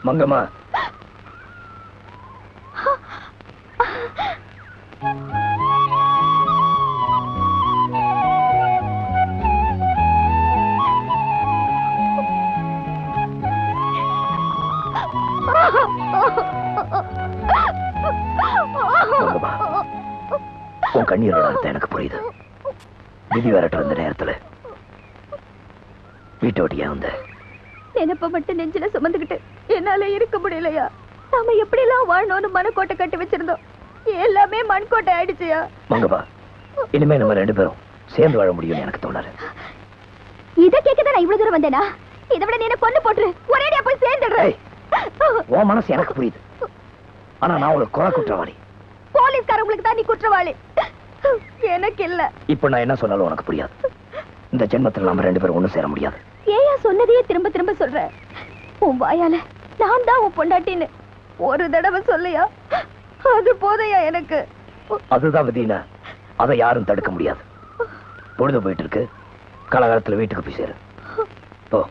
மங்கம்மா, உன் கண்ணீரோட அர்த்தம் எனக்கு புரியுது. விதி விரட்டு வந்த நேரத்துல வீட்டை விட்டு ஏன் வந்த? நினைப்ப மட்டும் நெஞ்சில சுமந்துக்கிட்டு என்னால இருக்க முடியலையா? நாம எப்படி எல்லாம் வாழணும்னு மனக்கோட்டை கட்டி வச்சிருந்தோம். எல்லாமே மண்கோட்டை ஆயிடுச்சியா? மங்கப்பா, இனிமே நம்ம 2 பேரும் சேர்ந்து வாழ முடியும்னு எனக்கு தோணல. இத கேட்கதான் நான் இவ்வளவு தூரம் வந்தேனா? இதை விட நீ என்ன கொண்டு போட்டுரு, ஒரேடியா போய் சேர்ந்துடுறேன். உன் மனசு எனக்கு புரியுது, ஆனா நான் ஒரு கொலை குற்றவாளி. போலீஸ்காரங்களுக்கு தான் நீ குற்றவாளி, எனக்கு இல்ல. இப்ப நான் என்ன சொன்னாலும் உனக்கு புரியாது. இந்த ஜென்மத்தில் நாம 2 பேரும் ஒண்ணு சேர முடியாது. ஏயா சொன்னதையே திரும்ப திரும்ப சொல்ற? உன் வாயால நான் தான் உன் பொண்டாட்டின்னு ஒரு தடவை சொல்லையா? அது போதையா எனக்கு? அதுதான் விதினா, அதை யாரும் தடுக்க முடியாது. பொழுது போயிட்டு இருக்கு, காலகாலத்துல வீட்டுக்கு போய் சேரு. போ.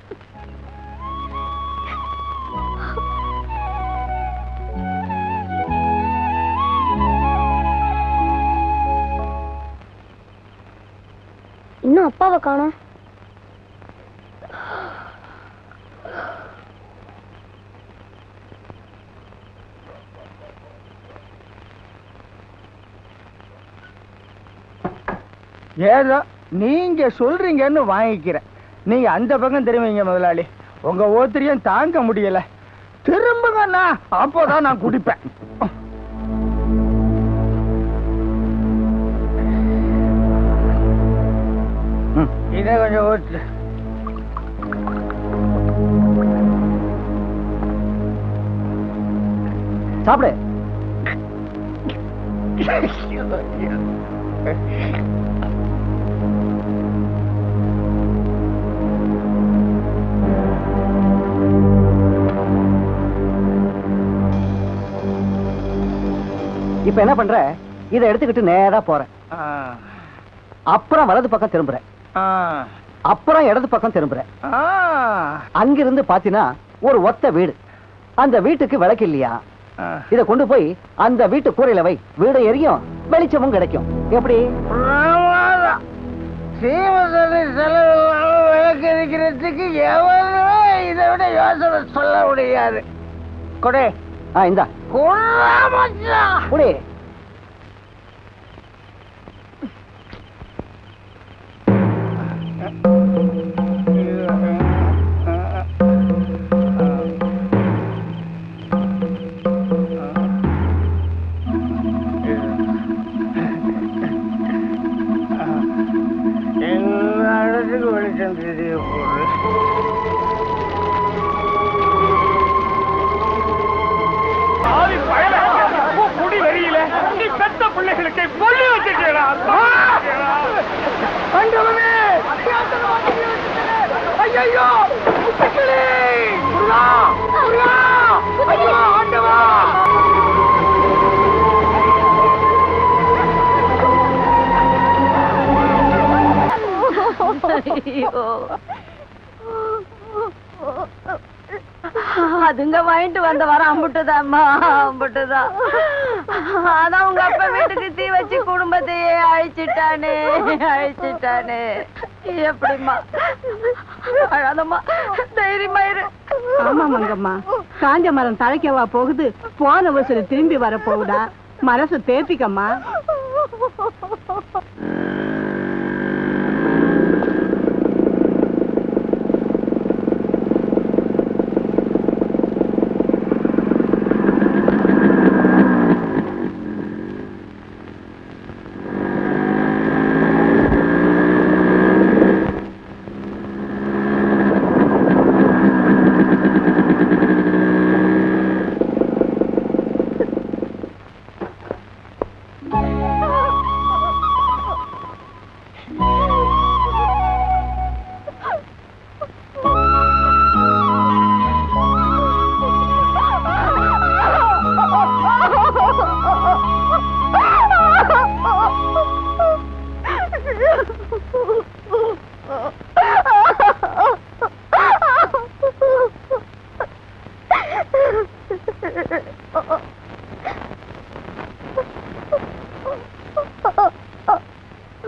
இன்னும் அப்பாவை காணோம். ஏதோ நீங்க சொல்றீங்கன்னு வாங்கிக்கிறேன். நீங்க அந்த பக்கம் திரும்பிங்க முதலாளி. உங்க ஓத்திரியம் தாங்க முடியல. திரும்புங்கண்ணா, அப்போதான் நான் குடிப்பேன். இதை கொஞ்சம் ஓட்டு. சாப்பிடு. இப்ப என்ன பண்ற? இதை எடுத்துக்கிட்டு நேரா போறேன். அப்புறம் வலது பக்கம் திரும்புறேன். அப்புறம் இடது பக்கம் திரும்புறேன். அங்கிருந்து பாத்தீங்கன்னா ஒரு ஒத்த வீடு. அந்த வீட்டுக்கு விளக்கு இல்லையா? இத கொண்டு போய் அந்த வீட்டு கூரையில வை. வீடு எரியும், வெளிச்சமும் கிடைக்கும். எப்படி? விளக்கு இருக்கிறதுக்கு எவனுமே இதை விட யோசனை சொல்ல முடியாது. கொடே. இந்தா குடி. எல்லா இடத்துக்கும் வெளிச்சம் தெரிய போகுது. பிள்ளைகளுக்கு பொல்லி வச்சிருக்கா. ஐயோ, அதுங்க வாங்கிட்டு வந்த வர அம்புட்டுதாம்மா, அம்புட்டுதான். அதான் உங்க அப்பா வீட்டுக்கு தீ வச்சு குடும்பத்தையே அழிச்சிட்டானே, அழிச்சிட்டானே. எப்படிம்மா? அழாதம்மா, தைரியமா இரு. ஆமா மங்கம்மா, காஞ்ச மரம் தழைக்கவா போகுது? போன வருஷம் திரும்பி வர போகுதா? மனசு தேத்திக்கம்மா.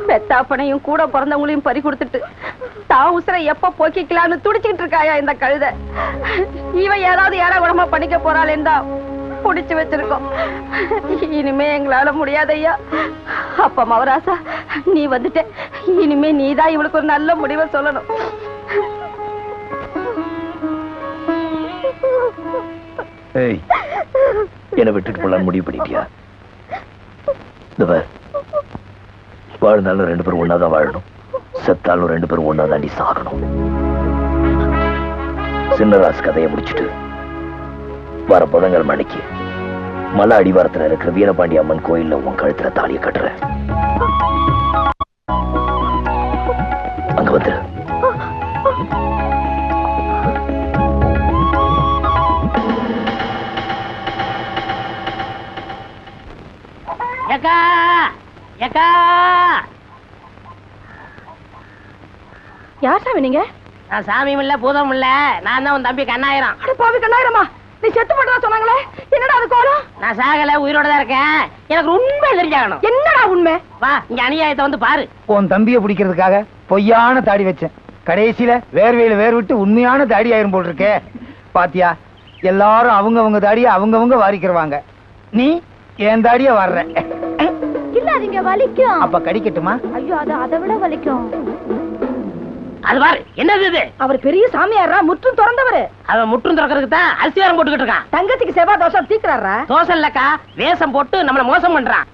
பெத்தாப்பனையும் கூட பிறந்தவங்களையும் பறி கொடுத்துட்டு தான் உசுரை எப்ப போக்கிக்கலான்னு துடிச்சுக்கிட்டு இருக்காயா இந்த கழுதை. இவன் ஏதாவது ஏடாகுடமா பண்ணிக்க போறாளேன்னு தான் புடிச்சு வச்சிருக்கோம். இனிமே எங்களால முடியாதையா. அப்ப மவராசா நீ வந்துட்ட, இனிமே நீதான் இவளுக்கு ஒரு நல்ல முடிவை சொல்லணும். என்ன விட்டுட்டு போலாம் முடிவு பண்ணிட்டியா? வாழ்ந்தாலும் 2 பேரும் ஒன்னாதான் வாழணும், செத்தாலும் 2 பேரும் ஒன்னா தாண்டி சாகணும். சின்னராசு கதையை முடிச்சுட்டு வர புதங்கள் மணிக்கு மலை அடிவாரத்துல இருக்கிற வீரபாண்டி அம்மன் கோயில்ல உன் கழுத்துல தாலியை கட்டுறேன். அங்க வந்துரு. யார் சாமி நீங்க? நான் சாமியும் இல்ல பூதம் இல்ல, நான் தான் உன் தம்பி கண்ணாயிரம். பாவி கண்ணாயிரமா, நீ செத்து போட்டதா சொன்னாங்களே, என்னடா அது கோலம்? நான் சாகல, உயிரோட தான் இருக்கேன். எனக்கு உண்மை தெரிஞ்சாகணும். என்னடா உண்மை? வா இங்க அநியாயத்தை வந்து பாரு. உன் தம்பியை பிடிக்கிறதுக்காக பொய்யான தாடி வச்சேன், கடைசியில வேர்வையில வேர் விட்டு உண்மையான தாடி ஆயிரும் போல் இருக்கே. பாத்தியா, எல்லாரும் அவங்கவங்க தாடிய அவங்கவங்க வாரிக்கிறவாங்க, நீ என் தாடிய வர்ற. இல்ல அதுங்க வலிக்கும். அப்ப கடிக்கட்டுமா? ஐயோ அது அதை விட வலிக்கும். அது பாரு, என்னது இது? அவர் பெரிய சாமியாரா, முற்றும் திறந்தவரு. அவன் முற்றும் திறக்கிறதுக்கு தான் அரிசி வேரம் போட்டுக்கிட்டு இருக்கான். தங்கச்சிக்கு செவ்வாய் தோஷம் தீக்குறாரா? தோசை இல்லக்கா, வேஷம் போட்டு நம்மள மோசம் பண்றான்.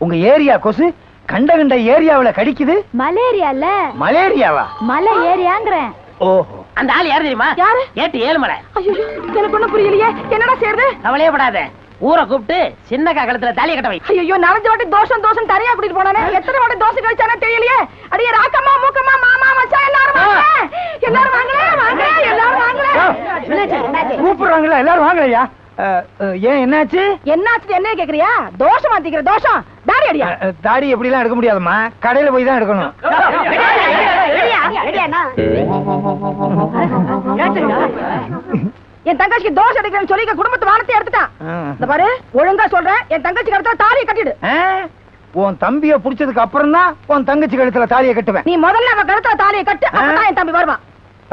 உங்க ஏரியா கொசு கண்ட கண்ட ஏரியாவுல கடிக்குது. மலேரியா இல்ல, மலேரியாவா? மலை ஏரியாங்கறேன். ஓஹோ, அந்த ஆள் யாரு தெரியுமா? யாரு? ஏட்டு ஏழுமலை. ஐயோ எனக்கு ஒண்ணும் புரியலையே, என்னடா செய்யறது? கவலையே படாத, ஊரை கூப்பிட்டு சின்னக்கா கழுத்துல தாலியை கட்ட வை. ஐயோ நரஞ்ச வாட்டி தோஷம் தோஷம் தரையா கூட்டிட்டு போனானே, எத்தனை வாட்டி தோசை கழிச்சானே தெரியலையே. அடியே ராக்கம்மா மூக்கம்மா மாமா மச்சான் எல்லாரும் வாங்க, எல்லாரும் வாங்களே வாங்க, எல்லாரும் வாங்களே. கூப்பிடுறாங்களா? எல்லாரும் வாங்கலையா? ஏன் என்னாச்சு? என்னாச்சு என்ன கேக்குறியா? தோஷம் மாத்திக்கிற தோஷம். தாடி அடியா. தாடி எப்படி எல்லாம் எடுக்க முடியாதுமா, கடையில போய் தான் எடுக்கணும். என் தங்கச்சிக்கு தோசை எடுக்கிறேன்னு சொல்லி குடும்பத்து வானத்தை எடுத்துட்டான். இந்த பாரு, ஒழுங்கா சொல்றேன், என் தங்கச்சி கழுத்துல தாலியை கட்டிடு. உன் தம்பிய புடிச்சதுக்கு அப்புறம் தான் உன் தங்கச்சி கழுத்துல தாலியை கட்டுவேன். நீ முதல்ல அவன் கழுத்துல தாலியை கட்டு, அப்பதான் என் தம்பி வருவான்.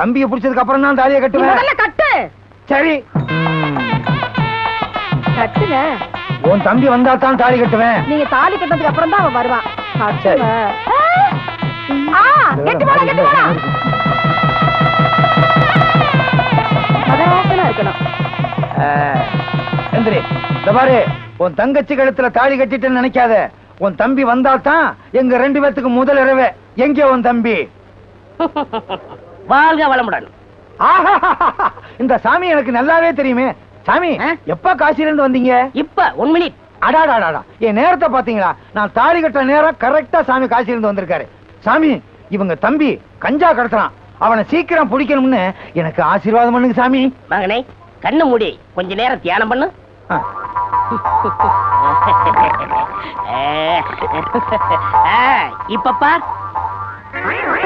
தம்பிய புடிச்சதுக்கு அப்புறம் தான் தாலியை நீ கட்டுவேன். முதல்ல கட்டு. சரி, கட்டுங்க. உன் தம்பி வந்தா தான் தாலி கட்டுவேன். நீங்க தாலி கட்டதுக்கு அப்புறம் தான் அவன் வருவான். சரி. கெட்டு போடா, கெட்டு போடா. மதவாசனா இருக்கணும். எந்திரி. இந்த பாரு, உன் தங்கச்சி கழுத்துல தாலி கட்டிட்டேன்னு நினைக்காத. உன் தம்பி வந்தா தான் எங்க 2 பேத்துக்கு முதல் இரவே. எங்கே உன் தம்பி? வாழ்க வளமுடன். இந்த சாமி எனக்கு நல்லாவே தெரியுமே. சாமி, எப்ப காசில இருந்து வந்தீங்க? இப்ப 1 மினிட். அடாடாடா, என் நேரத்தை பாத்தீங்களா? நான் தாலி கட்டுற நேரம் கரெக்டா சாமி காசில இருந்து வந்திருக்காரு. சாமி, இவங்க தம்பி கஞ்சா கடத்துறான், அவனை சீக்கிரம் பிடிக்கணும்னு எனக்கு ஆசீர்வாதம் பண்ணுங்க சாமி. மகனே, கண்ணு மூடி கொஞ்ச நேரம் தியானம் பண்ணு. இப்பப்பா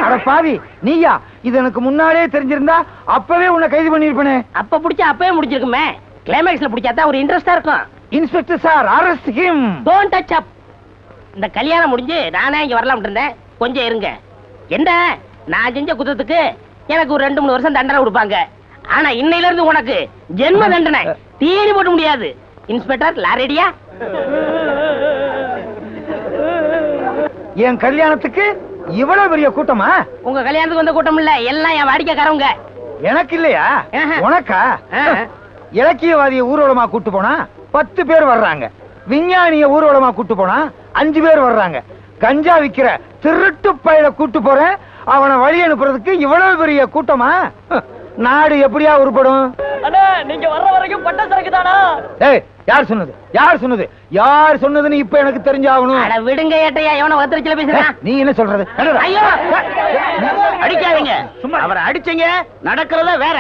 அட பாவி, நீயா? இது எனக்கு முன்னாலே தெரிஞ்சிருந்தா அப்பவே உன்னை கைது பண்ணிருப்பேனே. அப்ப புடிச்சா அப்பவே முடிச்சிருக்குமே. கிளைமேக்ஸ்ல புடிச்சாதான் ஒரு இன்ட்ரெஸ்டா இருக்கும். Inspector sir, arrest him. Don't touch up. இந்த கல்யாணம் முடிஞ்சு நானே இங்க வரலாம்னு இருந்தேன். கொஞ்சம் இருங்க. என்ன, நான் செஞ்ச குத்தத்துக்கு எனக்கு ஒரு 2-3 வருஷம் தண்டனை கொடுப்பாங்க. ஆனா இன்னையில இருந்து உனக்கு ஜென்ம தண்டனை. தீனி போட முடியாது. இன்ஸ்பெக்டர் லாரேடியா? என் கல்யாணத்துக்கு இவ்வளவு பெரிய கூட்டமா? உங்க கல்யாணத்துக்கு வந்த கூட்டம் இல்ல, எல்லாம் என் வாடிக்கைக்காரவங்க. எனக்கு இல்லையா? உனக்கா? இலக்கியவாதிய ஊர்வலமா கூட்டு போனா 10 பேர் வர்றாங்க. விஞ்ஞானிய ஊர்வலமா கூட்டு போனா 5 பேர் வர்றாங்க. கஞ்சா விக்கிற திருட்டு பையில கூட்டு போறேன், அவனை வழி அனுப்புறதுக்கு இவ்வளவு பெரிய கூட்டமா? நாடு எப்படியா உருப்படும்? நீங்க வர்ற வரைக்கும் பட்ட சரக்கு தானா? ஏய், யார் சொன்னது? யார் சொன்னது? யார் சொன்னதுன்னு இப்ப எனக்கு தெரிஞ்சாகணும். அட விடுங்க ஏட்டையா, எவன வத்திரச்சில பேசுறான்? நீ என்ன சொல்றது? ஐயோ, அடிக்காதீங்க. அவரை அடிச்சீங்க, நடக்கிறத வேற.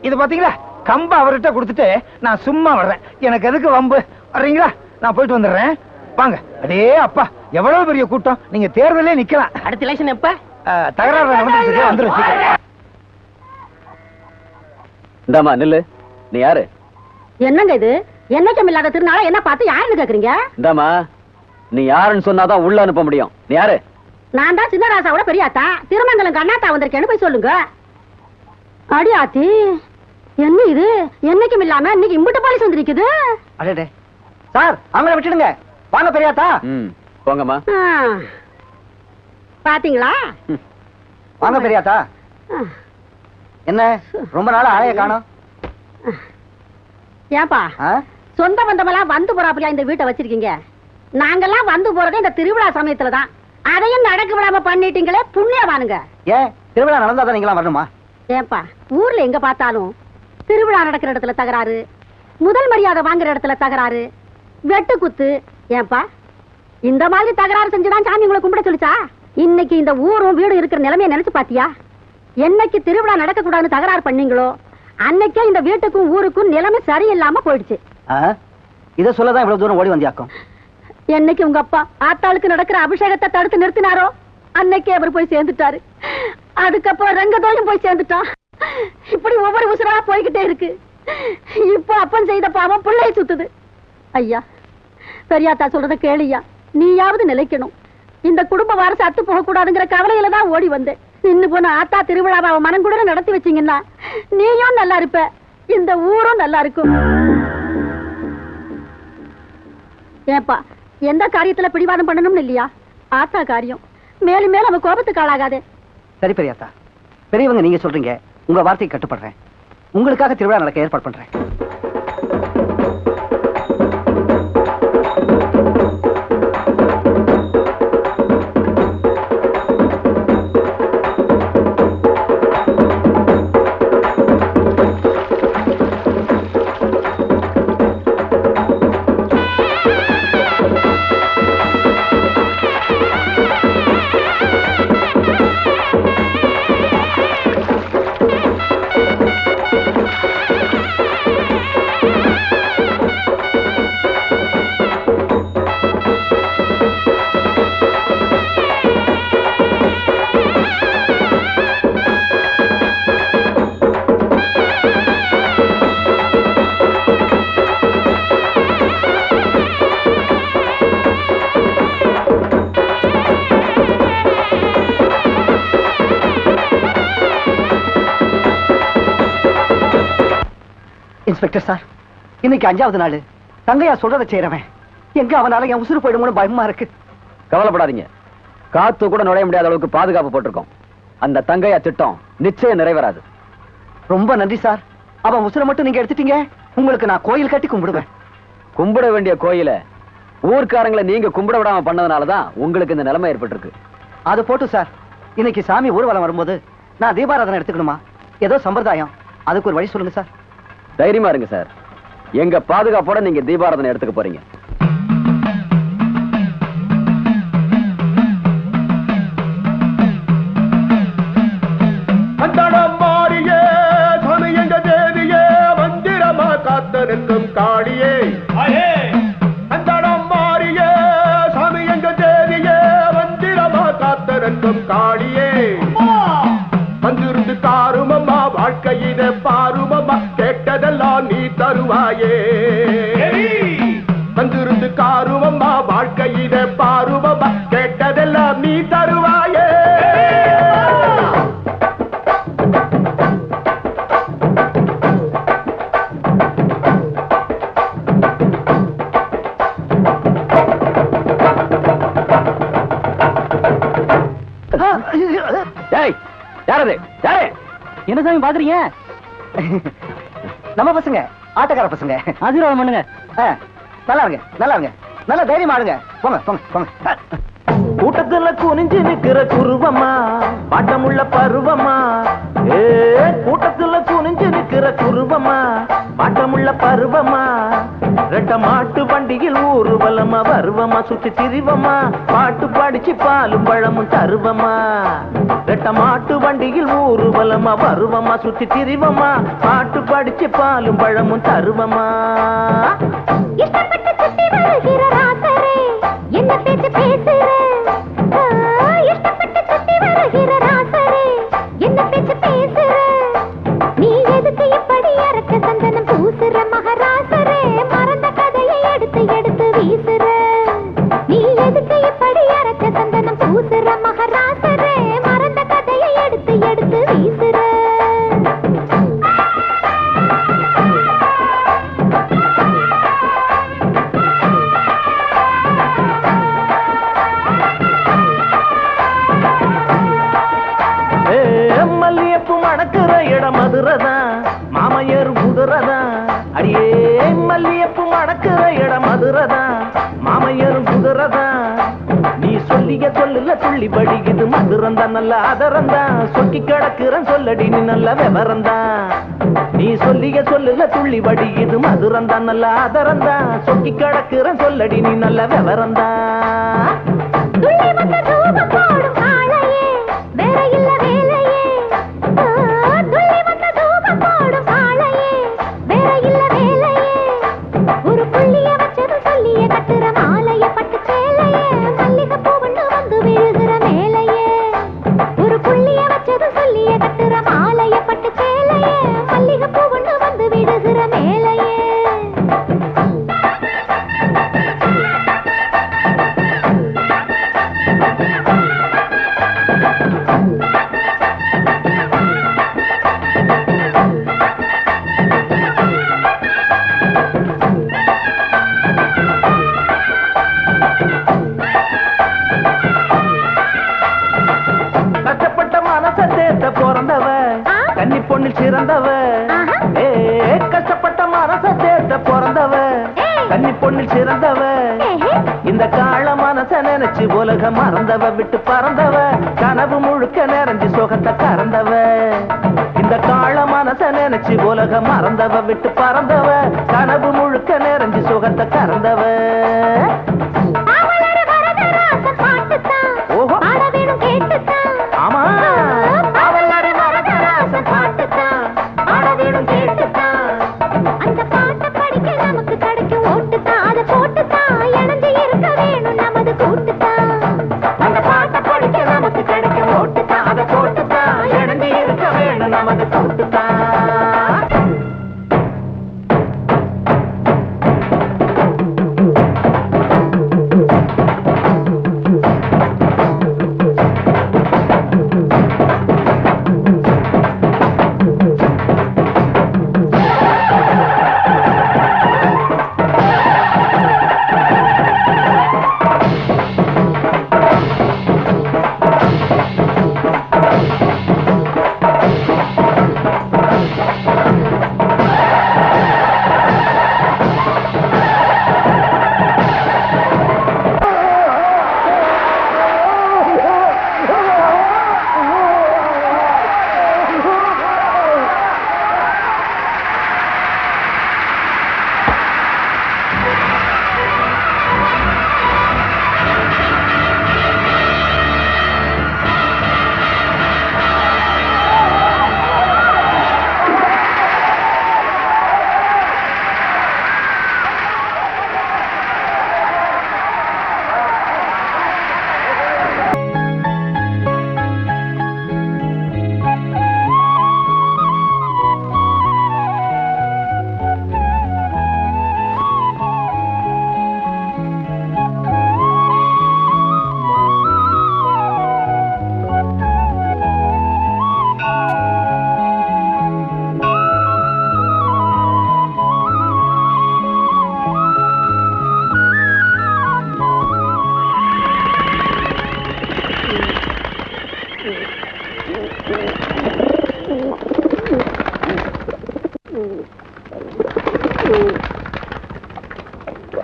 இது பாத்தீங்களா, கம்ப அவர்கிட்ட கொடுத்துட்டு நான் சும்மா வர்றேன். எனக்கு எதுக்கு வம்பு? வர்றீங்களா? நான் போயிட்டு வந்துடுறேன். வாங்க. அடே அப்பா, எவ்வளவு பெரிய கூட்டம். நீங்க தேர்தலே நிக்கலாம். அடுத்த எலெக்ஷன் எப்ப? தகராறு வந்துரும். இந்தாமா நில்லு. நீ யாரு? என்னங்க இது? என்னைக்கும் இல்லாத திருநாள என்ன பார்த்து யாருன்னு கேக்குறீங்க? இந்தாமா, நீ யாருன்னு சொன்னாதான் உள்ள அனுப்ப முடியும். நீ யாரு? நான் தான் சின்னராசாவோட பெரியாத்தா. திருமங்கலம் கண்ணாத்தா வந்திருக்கேன்னு போய் சொல்லுங்க. அடியாத்தி, என்ன இது? என்னைக்கும் இல்லாம இன்னைக்கு இம்புட்டு போலீஸ் வந்திருக்குது. அடடே சார், அவங்கள விட்டுடுங்க. வாங்க பெரியாத்தா. போங்கம்மா. பாத்தீங்களா? வாங்க பெரியாத்தா. என்ன ரொம்ப நாளா ஆளைய காணோம்? ஏன்பா சொந்த பந்தமெல்லாம் வந்து போறாப்பியா இந்த வீட்டை வச்சிருக்கீங்க? நாங்கெல்லாம் வந்து போறதே இந்த திருவிழா சமயத்துலதான். அதையும் நடக்க விடாம பண்ணிட்டீங்களே, புண்ணியவானுங்க. ஏன் திருவிழா நடந்தாதான் நீங்களாம் வரணுமா? ஏன்பா ஊர்ல எங்க பார்த்தாலும் திருவிழா நடக்கிற இடத்துல தகராறு, முதல் மரியாதை வாங்குற இடத்துல தகராறு, வெட்டு குத்து. ஏன்பா இந்த மாதிரி தகராறு செஞ்சுதான் சாமி உங்களை கும்பிட சொல்லிச்சா? இன்னைக்கு இந்த ஊரும் வீடு இருக்கிற நிலைமையை நினைச்சு பாத்தியா? என்னைக்கு திருவிழா நடக்க கூடாதுன்னு தகராறு பண்ணீங்களோ அன்னைக்கே இந்த வீட்டுக்கும் ஊருக்கும் நிலைமை சரியில்லாம போயிடுச்சு. இத சொல்லதான் இவ்வளவு தூரம் ஓடி வந்தியாக்கும். என்னைக்கு உங்க அப்பா ஆத்தாளுக்கு நடக்கிற அபிஷேகத்தை தடுத்து நிறுத்தினாரோ அன்னைக்கே அவர் போய் சேர்ந்துட்டாரு. அதுக்கப்புறம் ரங்கதோயும் போய் சேர்ந்துட்டான். இப்படி ஒவ்வொரு உசுரா போய்கிட்டே இருக்கு. இப்போ அப்பன் செய்த பாவம் பிள்ளையை சுத்துது. ஐயா, பெரியாத்தா சொல்றத கேளியா, நீயாவது நிலைக்கணும். இந்த குடும்ப வாரசு அத்து போக கூடாதுங்கிற கவலையில தான் ஓடி வந்தேன். நின்னு போன ஆத்தா திருவிழாவை அவன் மனம் கூட நடத்தி வச்சீங்கன்னா நீயும் நல்லா இருப்ப, இந்த ஊரும் நல்லா இருக்கும். ஏப்பா எந்த காரியத்துல பிடிவாதம் பண்ணணும்னு இல்லையா? ஆத்தா காரியம் மேலும் மேலும் அவன் கோபத்துக்கு ஆளாகாதே. சரி பெரியாத்தா, பெரியவங்க நீங்க சொல்றீங்க, உங்க வார்த்தைக்கு கட்டுப்படுறேன். உங்களுக்காக திருவிழா நடக்க ஏற்பாடு பண்றேன். இன்ஸ்பெக்டர் சார், இன்னைக்கு 5வது நாள். தங்கையா சொல்றதை செய்யறவன் எங்க அவனால என் உசுறு போயிடுமோன்னு பயமா இருக்கு. கவலைப்படாதீங்க, காத்து கூட நுழைய முடியாத அளவுக்கு பாதுகாப்பு போட்டிருக்கோம். அந்த தங்கையா திட்டம் நிச்சயம் நிறைவேறாது. ரொம்ப நன்றி சார். அவன் உசுரை மட்டும் நீங்க எடுத்துட்டீங்க, உங்களுக்கு நான் கோயில் கட்டி கும்பிடுவேன். கும்பிட வேண்டிய கோயில ஊர்க்காரங்களை நீங்க கும்பிட விடாம பண்ணதுனாலதான் உங்களுக்கு இந்த நிலைமை ஏற்பட்டிருக்கு. அது போட்டு சார், இன்னைக்கு சாமி ஊர்வலம் வரும்போது நான் தீபாராதனை எடுத்துக்கணுமா? ஏதோ சம்பிரதாயம், அதுக்கு ஒரு வழி சொல்லுங்க சார். தைரியமா இருங்க சார், எங்க பாதுகாப்போட நீங்க தீபாராதனை எடுத்துக்க போறீங்க. மாறியே சாமி எங்க தேவியே, மந்திரமா காத்தனுக்கும் காளியே. அந்தடம் மாறியே சாமி எங்க தேவியே, மந்திரமா காத்தனுக்கும் காளியே. வந்திருந்து காருமம்மா வாழ்க்கையிட பாருமம்மா, கேட்டதெல்லாம் நீ தருவாயே. வந்திருந்து காருமம்மா வாழ்க்கையிட பாருமம்மா, கேட்டதெல்லாம் நீ தருவாயே. யாரது? யாரு? என்ன சாமி பாக்குறீங்க? நம்ம பசங்க, ஆட்டக்கார பசங்க. ஆசீர்வாதம் பண்ணுங்க. நல்லா இருங்க, நல்லா இருங்க, நல்லா தைரியமா ஆடுங்க. போங்க போங்க போங்க. கூட்டத்துல குனிஞ்சு நிக்கிற குருவமா, பாட்டமுள்ள பருவமா. கூட்டத்துல குனிஞ்சு நிக்கிற குருவமா, பாட்டமுள்ள பருவமா. ரெட்ட மாட்டு வண்டியில் ஊர்வலமா வருவமா, சுத்தி திரிவமா, பாட்டு படிச்சு பாலும் பழமும் தருவமா. ரெட்ட மாட்டு வண்டியில் ஊர்வலமா வருவமா, சுத்தி திரிவமா, பாட்டு படிச்சு பாலும் பழமும் தருவமா. இஷ்டப்பட்டு சுத்தி வருகிற ராசரே, என்ன பேச்சு பேசுற? இஷ்டப்பட்டு சுத்தி வருகிற ராசரே, என்ன பேச்சு பேசுற? நீ எதுக்கு இப்படி அரக்க சந்தனம் பூசுற மகராசரே மறந்த கதையை எடுத்து எடுத்து வீசுற நீ எதுக்கு இப்படி அரைச்ச சந்தனம் பூசுற மகராசரே மறந்த கதையை எடுத்து எடுத்து வீசுற மல்லியப்பு மணக்கிற இடம் மதுரதான் மாமையர் குதிரதான் அடியே மல்லியப்பு மணக்கிற இடம் மதுரதான் மாமையர் குதிரதான் நீ சொல்லிய சொல்லுல துள்ளி படிக்குது மதுரந்தா நல்ல அதரந்தான் சொக்கி கிடக்குறன் சொல்லடி நீ நல்ல விவரந்தான் நீ சொல்லிய சொல்லுல துள்ளி படிக்குது மதுரந்தா நல்ல அதரந்தான் சொக்கி கிடக்குறன் சொல்லடி நீ நல்ல விவரந்தான் துள்ளி வந்த தூபம் போடும் காளையே வேற இல்ல வேலையே துள்ளி வந்த தூபம் போடும் காளையே வேற இல்ல வேலையே ஒரு புள்ளிய வச்சது சொல்லிய கட்டுற மாலைய பட்டு சேலையே மல்லிகை பூவண்ணு வந்து விழுகிற மேலையே ஒரு புள்ளிய வச்சது சொல்லிய கட்டுற மாலைய பட்டு சேலையே மல்லிகை பூவண்ணு வந்து விழுகிற மேலையே கஷ்டப்பட்ட மனச தேத்த பிறந்தவ கன்னி பொண்ணில் சிறந்தவ கஷ்டப்பட்ட மனச தேத்த பிறந்தவ கன்னி பொண்ணில் சிறந்தவ இந்த கால மனச நினைச்சு உலக மறந்தவ விட்டு பறந்தவ கனவு முழுக்க நிறைஞ்சு சுகத்தை கறந்தவ இந்த கால மனச நினைச்சு உலக மறந்தவ விட்டு பறந்தவ கனவு முழுக்க நிறைஞ்சு சுகத்தை கறந்தவ ஆமா அவளோட வரதராசன் பாட்டுத்தான் ஆட வேணும் கேட்டுத்தான் அந்த பாட்டை படிக்க நமக்கு கிடைக்கும் ஓட்டுத்தான் அதை போட்டுத்தான் இணைஞ்சு இருக்க வேணும் நமது கூட்டுத்தான் அந்த பாட்டை படிக்க நமக்கு கிடைக்கும் ஓட்டுத்தான் அதை போட்டுத்தான் இணைஞ்சு இருக்க வேணும் நமது கூட்டுத்தான்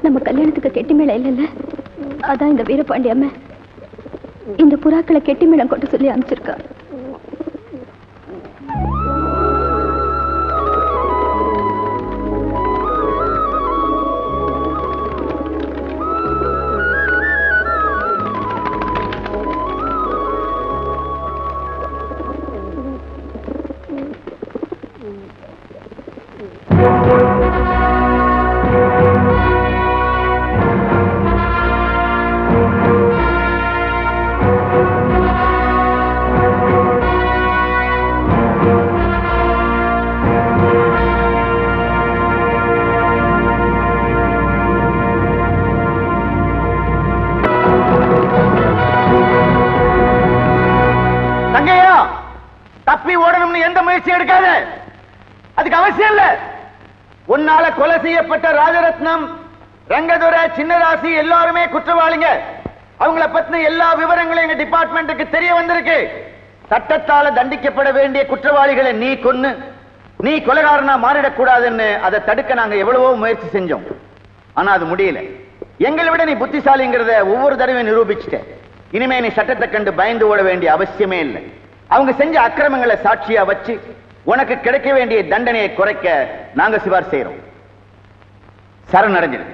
நம்ம கல்யாணத்துக்கு கெட்டி மேளம் இல்லைல்ல, அதான் இந்த வீரபாண்டி அம்மா இந்த புறாக்களை கெட்டி மேளம் கொண்டு சொல்லி அனுப்பிச்சிருக்கா. முயற்சி எடுக்காத, அதுக்கு அவசியம் இல்ல. உன்னால கொலை செய்யப்பட்ட ராஜரத்னம், ரங்கதுரை, சின்னராசி எல்லாருமே குற்றவாளிங்க. அவங்கள பத்தின எல்லா விவரங்களும் எங்க டிபார்ட்மெண்ட்டுக்கு தெரிய வந்திருக்கு. சட்டத்தால தண்டிக்கப்பட வேண்டிய குற்றவாளிகளை நீ கொன்னு நீ கொலைகாரனா மாறிடக்கூடாதுன்னு அதை தடுக்க நாங்க எவ்வளவோ முயற்சி செஞ்சோம். ஆனா அது முடியல. எங்களை விட நீ புத்திசாலிங்கிறத ஒவ்வொரு தடவையும் நிரூபிச்சுட்ட. இனிமே நீ சட்டத்தை கண்டு பயந்து ஓட வேண்டிய அவசியமே இல்லை. அவங்க செஞ்ச அக்கிரமங்களை சாட்சியா வச்சு உனக்கு கிடைக்க வேண்டிய தண்டனையை குறைக்க நாங்க சிபாரிசு செய்யறோம். சரணடைஞ்சிரு.